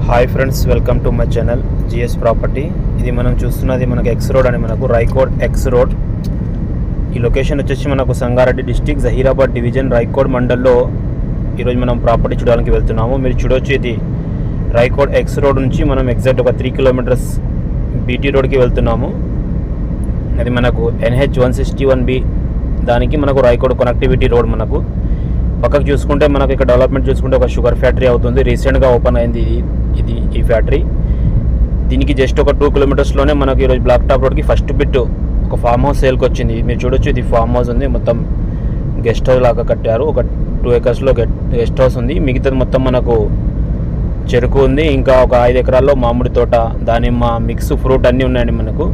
Hi friends, welcome to my channel GS property. ఇది మనం చూస్తున్నది మనకు ఎక్స్ రోడ్ అని మనకు రైకోడ్ ఎక్స్ రోడ్. ఈ లొకేషన్ వచ్చేసి మనకు సంగారెడ్డి డిస్టిక్ జహీరాబాద్ డివిజన్ రైకోడ్ మండల్లో ఈరోజు మనం ప్రాపర్టీ చూడడానికి వెళ్తున్నాము. మీరు చూడొచ్చు, ఇది రైకోడ్ ఎక్స్ రోడ్ నుంచి మనం ఎగ్జాక్ట్ ఒక 3 కిలోమీటర్స్ బీటీ రోడ్కి వెళ్తున్నాము. అది మనకు NH 161B దానికి మనకు రైకోడ్ కనెక్టివిటీ రోడ్. మనకు పక్కకు చూసుకుంటే మనకు ఇక్కడ డెవలప్మెంట్ చూసుకుంటే ఒక షుగర్ ఫ్యాక్టరీ అవుతుంది. రీసెంట్గా ఓపెన్ అయింది ఈ ఫ్యాక్టరీ. దీనికి జస్ట్ ఒక 2 కిలోమీటర్స్లోనే మనకు ఈరోజు బ్లాక్ టాప్ రోడ్కి ఫస్ట్ బిట్ ఒక ఫామ్ హౌస్ సేల్కి వచ్చింది. మీరు చూడొచ్చు, ఇది ఫామ్ హౌస్ ఉంది. మొత్తం గెస్ట్ హౌస్ లాగా కట్టారు. ఒక 2 ఎకర్స్లో గెస్ట్ హౌస్ ఉంది. మిగతాది మొత్తం మనకు చెరుకు ఉంది. ఇంకా ఒక 5 ఎకరాల్లో మామిడి తోట, దానిమ్మ, మిక్స్ ఫ్రూట్ అన్నీ ఉన్నాయండి. మనకు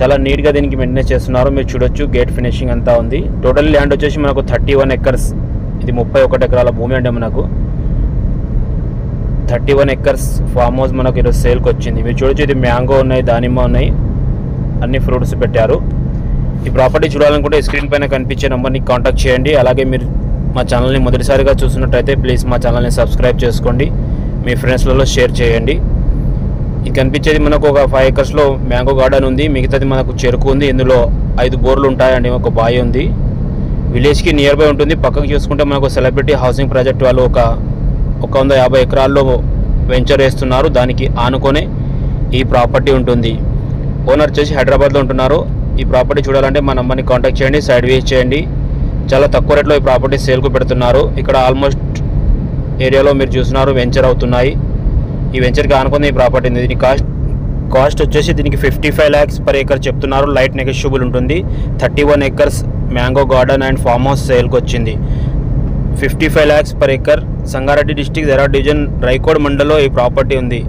చాలా నీట్గా దీనికి మెయింటెనెన్స్ చేస్తున్నారు. మీరు చూడొచ్చు, గేట్ ఫినిషింగ్ అంతా ఉంది. టోటల్ ల్యాండ్ వచ్చేసి మనకు 31 ఎకర్స్. ఇది 31 ఎకరాల భూమి అంటే మనకు 31 ఎకర్స్ ఫామ్ హౌస్ మనకు ఈరోజు సేల్కి వచ్చింది. మీరు చూడొచ్చు, ఇది మ్యాంగో ఉన్నాయి, దానిమ్మ ఉన్నాయి, అన్ని ఫ్రూట్స్ పెట్టారు. ఈ ప్రాపర్టీ చూడాలనుకుంటే స్క్రీన్ పైన కనిపించే నెంబర్ని కాంటాక్ట్ చేయండి. అలాగే మీరు మా ఛానల్ని మొదటిసారిగా చూస్తున్నట్టయితే ప్లీజ్ మా ఛానల్ని సబ్స్క్రైబ్ చేసుకోండి, మీ ఫ్రెండ్స్లలో షేర్ చేయండి. ఇది కనిపించేది మనకు ఒక 5 ఎకర్స్లో మ్యాంగో గార్డెన్ ఉంది. మిగతాది మనకు చెరుకు ఉంది. ఇందులో 5 బోర్లు ఉంటాయండి. ఒక బావి ఉంది. విలేజ్కి నియర్ బై ఉంటుంది. పక్కకు చూసుకుంటే మనకు సెలబ్రిటీ హౌసింగ్ ప్రాజెక్ట్ వాళ్ళు ఒక 150 ఎకరాల్లో వెంచర్ వేస్తున్నారు. దానికి ఆనుకొనే ఈ ప్రాపర్టీ ఉంటుంది. ఓనర్ వచ్చేసి హైదరాబాద్లో ఉంటున్నారు. ఈ ప్రాపర్టీ చూడాలంటే మా నెంబర్ని కాంటాక్ట్ చేయండి, సైడ్ విజిట్ చేయండి. చాలా తక్కువ రేట్లో ఈ ప్రాపర్టీ సేల్కు పెడుతున్నారు. ఇక్కడ ఆల్మోస్ట్ ఏరియాలో మీరు చూస్తున్నారు వెంచర్ అవుతున్నాయి. ఈ వెంచర్కి ఆనుకుని ఈ ప్రాపర్టీ ఉంది. దీని కాస్ట్ వచ్చేసి దీనికి 55 lakhs per acre చెప్తున్నారు. లైట్ నెగోషియబుల్ ఉంటుంది. 31 acres mango garden and farm house సేల్కి వచ్చింది. 55 lakhs per acre. Sangareddy district Zaheerabad division Raikod మండల్లో ఈ ప్రాపర్టీ ఉంది.